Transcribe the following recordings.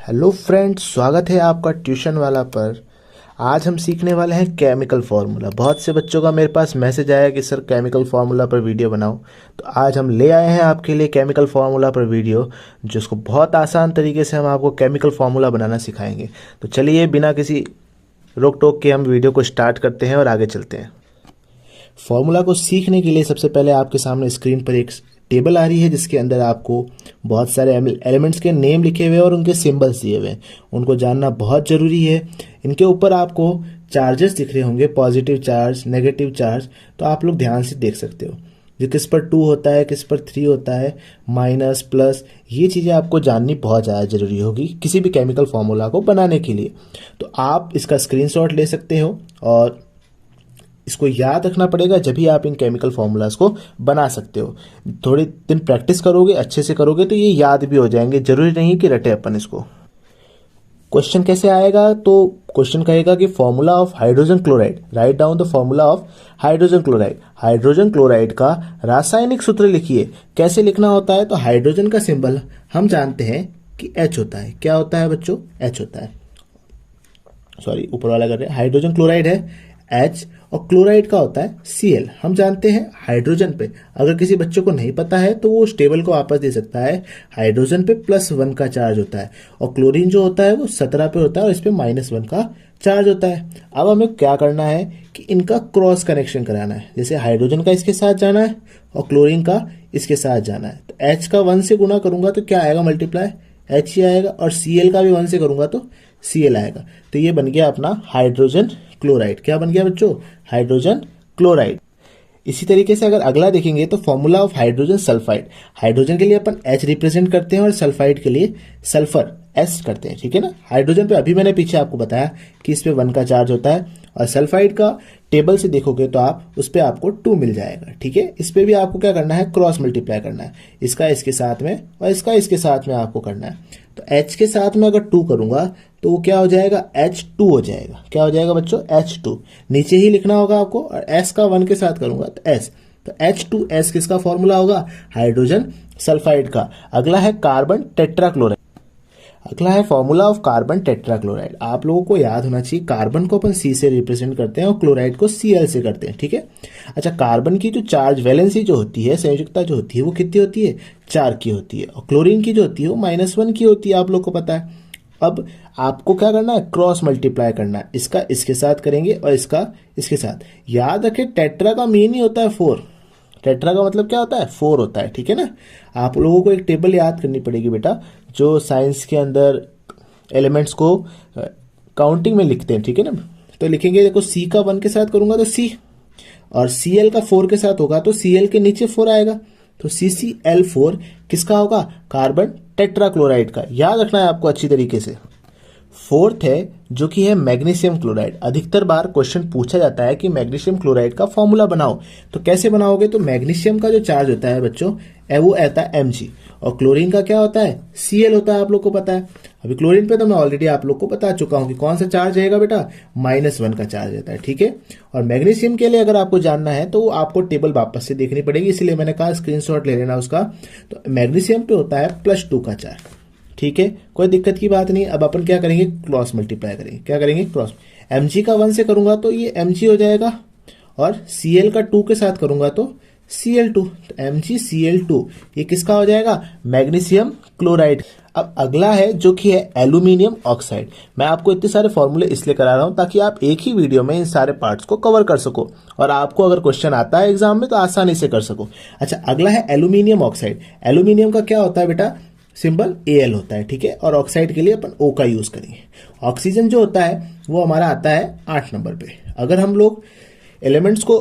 Hello friends, स्वागत है आपका ट्यूशन वाला पर। आज हम सीखने वाले हैं केमिकल फार्मूला। बहुत से बच्चों का मेरे पास मैसेज आया कि सर केमिकल फार्मूला पर वीडियो बनाओ, तो आज हम ले आए हैं आपके लिए केमिकल फार्मूला पर वीडियो, जिसको बहुत आसान तरीके से हम आपको केमिकल फार्मूला बनाना सिखाएंगे। तो चलिए बिना किसी रोक टोक के हम वीडियो को स्टार्ट करते हैं और आगे चलते हैं। फॉर्मूला को सीखने के लिए सबसे पहले आपके सामने स्क्रीन पर एक टेबल आ रही है, जिसके अंदर आपको बहुत सारे एलिमेंट्स के नेम लिखे हुए हैं और उनके सिंबल्स दिए हुए हैं। उनको जानना बहुत ज़रूरी है। इनके ऊपर आपको चार्जेस दिख रहे होंगे, पॉजिटिव चार्ज, नेगेटिव चार्ज, तो आप लोग ध्यान से देख सकते हो जो किस पर 2 होता है, किस पर 3 होता है, माइनस प्लस, ये चीज़ें आपको जाननी बहुत ज़्यादा ज़रूरी होगी किसी भी केमिकल फार्मूला को बनाने के लिए। तो आप इसका स्क्रीनशॉट ले सकते हो और इसको याद रखना पड़ेगा, जब भी आप इन केमिकल फार्मूलाज को बना सकते हो। थोड़े दिन प्रैक्टिस करोगे, अच्छे से करोगे तो ये याद भी हो जाएंगे। जरूरी नहीं कि रटे अपन इसको। क्वेश्चन कैसे आएगा? तो क्वेश्चन कहेगा कि formula of hydrogen chloride, write down the formula of hydrogen chloride. Hydrogen chloride का रासायनिक सूत्र लिखिए। कैसे लिखना होता है? तो हाइड्रोजन का सिंबल हम जानते हैं कि H होता है। क्या होता है बच्चों? H होता है। सॉरी, ऊपर वाला कर रहे हैं। हाइड्रोजन क्लोराइड है H और क्लोराइड का होता है Cl। हम जानते हैं हाइड्रोजन पे, अगर किसी बच्चे को नहीं पता है तो वो उस टेबल को वापस दे सकता है। हाइड्रोजन पे +1 का चार्ज होता है और क्लोरीन जो होता है वो 17 पे होता है और इस पे -1 का चार्ज होता है। अब हमें क्या करना है कि इनका क्रॉस कनेक्शन कराना है। जैसे हाइड्रोजन का इसके साथ जाना है और क्लोरीन का इसके साथ जाना है। तो H का 1 से गुना करूंगा तो क्या आएगा? मल्टीप्लाई H ही आएगा। और Cl का भी 1 से करूंगा तो Cl आएगा। तो ये बन गया अपना हाइड्रोजन क्लोराइड। क्या बन गया बच्चों? Hydrogen chloride. इसी तरीके से अगर अगला देखेंगे तो formula of hydrogen sulphide. Hydrogen के लिए अपन H रिप्रेजेंट करते हैं और सल्फाइड के लिए सल्फर S करते हैं, ठीक है ना। हाइड्रोजन पे अभी मैंने पीछे आपको बताया कि इस पे 1 का चार्ज होता है और सल्फाइड का टेबल से देखोगे तो आप उस पे आपको 2 मिल जाएगा, ठीक है। इस पे भी आपको क्या करना है? क्रॉस मल्टीप्लाई करना है। इसका इसके साथ में और इसका इसके साथ में आपको करना है। तो H के साथ में अगर 2 करूंगा तो वो क्या हो जाएगा? H2 हो जाएगा। क्या हो जाएगा बच्चों? H2 नीचे ही लिखना होगा आपको। और S का 1 के साथ करूंगा तो S, तो H2S किसका फॉर्मूला होगा? हाइड्रोजन सल्फाइड का। अगला है कार्बन टेट्राक्लोराइड। अगला है फॉर्मूला ऑफ कार्बन टेट्राक्लोराइड। आप लोगों को याद होना चाहिए, कार्बन को अपन C से रिप्रेजेंट करते हैं और क्लोराइड को Cl से करते हैं, ठीक है। अच्छा, कार्बन की जो चार्ज वैलेंसी जो होती है, संयोजकता जो होती है, वो कितनी होती है? 4 की होती है। और क्लोरीन की जो होती है वो -1 की होती है, आप लोग को पता है। अब आपको क्या करना है? क्रॉस मल्टीप्लाई करना है। इसका इसके साथ करेंगे और इसका इसके साथ। याद रखें, टेट्रा का मीन ही होता है 4। टेट्रा का मतलब क्या होता है? 4 होता है, ठीक है ना। आप लोगों को एक टेबल याद करनी पड़ेगी बेटा, जो साइंस के अंदर एलिमेंट्स को काउंटिंग में लिखते हैं, ठीक है ना। तो लिखेंगे, देखो C का 1 के साथ करूंगा तो C, और Cl का 4 के साथ होगा तो Cl के नीचे 4 आएगा। तो CCl4 किसका होगा? कार्बन टेट्राक्लोराइड का। याद रखना है आपको अच्छी तरीके से। फोर्थ है जो कि है मैग्नीशियम क्लोराइड। अधिकतर बार क्वेश्चन पूछा जाता है कि मैग्नीशियम क्लोराइड का फॉर्मूला बनाओ, तो कैसे बनाओगे? तो मैग्नीशियम का जो चार्ज होता है बच्चों, वो आता है Mg, और क्लोरीन का क्या होता है? Cl होता है, आप लोग को पता है। अभी क्लोरीन पे तो मैं ऑलरेडी आप लोग को बता चुका हूं कि कौन सा चार्ज रहेगा बेटा? -1 का चार्ज रहता है, ठीक है। और मैग्नीशियम के लिए अगर आपको जानना है तो आपको टेबल वापस से देखनी पड़ेगी, इसलिए मैंने कहा स्क्रीनशॉट ले लेना उसका। तो मैग्नीशियम पे होता है +2 का चार्ज, ठीक है, कोई दिक्कत की बात नहीं। अब अपन क्या करेंगे? क्रॉस मल्टीप्लाई करेंगे। क्या करेंगे? क्रॉस। Mg का 1 से करूंगा तो ये Mg हो जाएगा, और Cl का 2 के साथ करूंगा तो Cl2। तो MgCl2 ये किसका हो जाएगा? Magnesium chloride. अब अगला है जो कि है एल्यूमिनियम ऑक्साइड। मैं आपको इतने सारे फॉर्मूले इसलिए करा रहा हूं ताकि आप एक ही वीडियो में इन सारे पार्ट्स को कवर कर सको और आपको अगर क्वेश्चन आता है एग्जाम में तो आसानी से कर सको। अच्छा, अगला है एल्यूमिनियम ऑक्साइड। एल्यूमिनियम का क्या होता है बेटा? सिंबल Al होता है, ठीक है। और ऑक्साइड के लिए अपन O का यूज करेंगे। ऑक्सीजन जो होता है वो हमारा आता है 8 नंबर पे। अगर हम लोग एलिमेंट्स को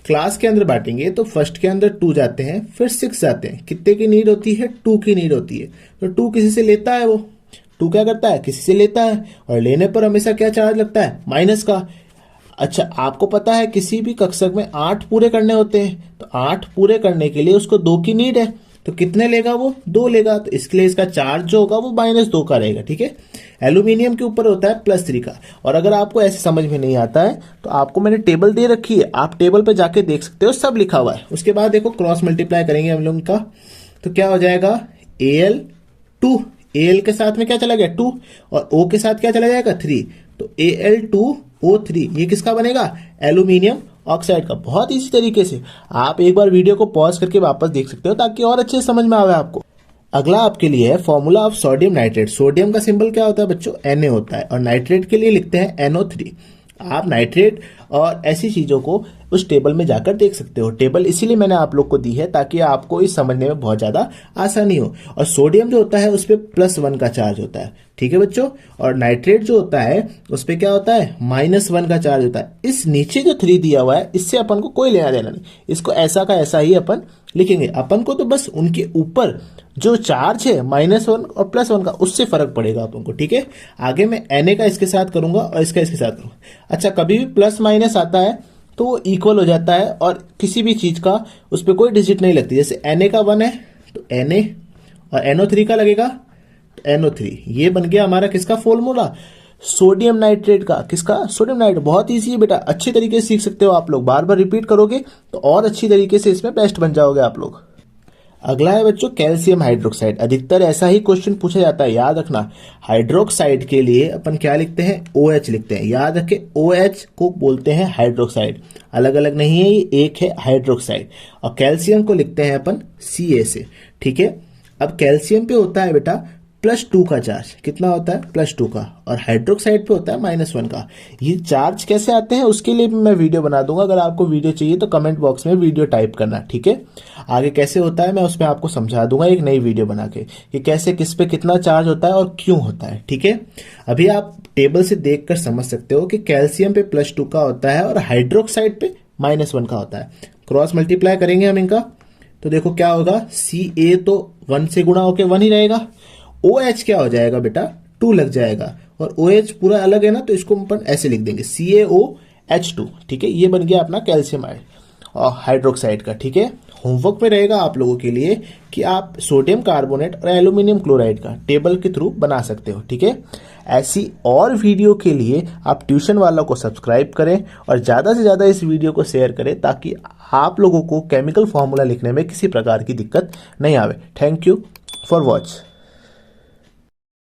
क्लास के अंदर बांटेंगे तो फर्स्ट के अंदर 2 जाते हैं, फिर 6 जाते हैं। कितने की नीड होती है? 2 की नीड होती है। तो 2 किसी से लेता है, वो 2 क्या करता है? किसी से लेता है, और लेने पर हमेशा क्या चार्ज लगता है? माइनस का। अच्छा, आपको पता है किसी भी कक्षक में 8 पूरे करने होते हैं, तो 8 पूरे करने के लिए उसको 2 की नीड है। तो कितने लेगा वो? 2 लेगा। तो इसके लिए इसका चार्ज जो होगा वो -2 का रहेगा, ठीक है। एल्यूमिनियम के ऊपर होता है +3 का। और अगर आपको ऐसे समझ में नहीं आता है तो आपको मैंने टेबल दे रखी है, आप टेबल पे जाके देख सकते हो, सब लिखा हुआ है। उसके बाद देखो क्रॉस मल्टीप्लाई करेंगे हम लोग का, तो क्या हो जाएगा? Al2 Al के साथ में क्या चला गया 2 और O के साथ क्या चला जाएगा 3, तो Al2O3 ये किसका बनेगा, एल्यूमिनियम ऑक्साइड का। बहुत इसी तरीके से आप एक बार वीडियो को पॉज करके वापस देख सकते हो ताकि और अच्छे से समझ में आवे आपको। अगला आपके लिए है formula of sodium nitrate. Sodium का सिंबल क्या होता है बच्चों, Na होता है, और नाइट्रेट के लिए लिखते हैं NO3। आप नाइट्रेट और ऐसी चीज़ों को उस टेबल में जाकर देख सकते हो। टेबल इसीलिए मैंने आप लोग को दी है ताकि आपको इस समझने में बहुत ज़्यादा आसानी हो। और सोडियम जो होता है उस पर +1 का चार्ज होता है, ठीक है बच्चों, और नाइट्रेट जो होता है उस पर क्या होता है -1 का चार्ज होता है। इस नीचे जो 3 दिया हुआ है इससे अपन को कोई लेना देना नहीं, इसको ऐसा का ऐसा ही अपन लिखेंगे। अपन को तो बस उनके ऊपर जो चार्ज है -1 और +1 का उससे फर्क पड़ेगा अपन को, ठीक है। आगे मैं Na का इसके साथ करूंगा और इसका इसके साथ करूंगा। अच्छा, कभी भी प्लस माइनस आता है तो वो इक्वल हो जाता है और किसी भी चीज का उस पर कोई डिजिट नहीं लगती। जैसे Na का 1 है तो Na, और NO3 का लगेगा तो NO3। ये बन गया हमारा किसका फॉर्मूला, सोडियम नाइट्रेट का। किसका, सोडियम नाइट्रेट। बहुत ईजी है बेटा, अच्छे तरीके से सीख सकते हो आप लोग। बार बार रिपीट करोगे तो और अच्छी तरीके से इसमें बेस्ट बन जाओगे आप लोग। अगला है बच्चों कैल्शियम हाइड्रोक्साइड। अधिकतर ऐसा ही क्वेश्चन पूछा जाता है, याद रखना। हाइड्रोक्साइड के लिए अपन क्या लिखते हैं, OH लिखते हैं। याद रखें OH को बोलते हैं हाइड्रोक्साइड, अलग अलग नहीं है, ये एक है हाइड्रोक्साइड। और कैल्शियम को लिखते हैं अपन Ca से, ठीक है। अब कैल्शियम पे होता है बेटा +2 का चार्ज। कितना होता है, +2 का, और हाइड्रोक्साइड पे होता है -1 का। ये चार्ज कैसे आते हैं उसके लिए भी मैं वीडियो बना दूंगा। अगर आपको वीडियो चाहिए तो कमेंट बॉक्स में वीडियो टाइप करना, ठीक है। आगे कैसे होता है मैं उसमें आपको समझा दूंगा एक नई वीडियो बना के, कि कैसे किस पे कितना चार्ज होता है और क्यों होता है, ठीक है। अभी आप टेबल से देख कर समझ सकते हो कि कैल्शियम पे +2 का होता है और हाइड्रोक्साइड पे -1 का होता है। क्रॉस मल्टीप्लाई करेंगे हम इनका तो देखो क्या होगा, Ca तो 1 से गुणा होकर 1 ही रहेगा। OH क्या हो जाएगा बेटा, 2 लग जाएगा, और OH पूरा अलग है ना तो इसको अपन ऐसे लिख देंगे CaOH2, ठीक है। ये बन गया अपना कैल्शियम और हाइड्रोक्साइड का, ठीक है। होमवर्क में रहेगा आप लोगों के लिए कि आप सोडियम कार्बोनेट और एल्यूमिनियम क्लोराइड का टेबल के थ्रू बना सकते हो, ठीक है। ऐसी और वीडियो के लिए आप ट्यूशन वालों को सब्सक्राइब करें और ज़्यादा से ज़्यादा इस वीडियो को शेयर करें ताकि आप लोगों को केमिकल फॉर्मूला लिखने में किसी प्रकार की दिक्कत नहीं आवे। Thank you for watch.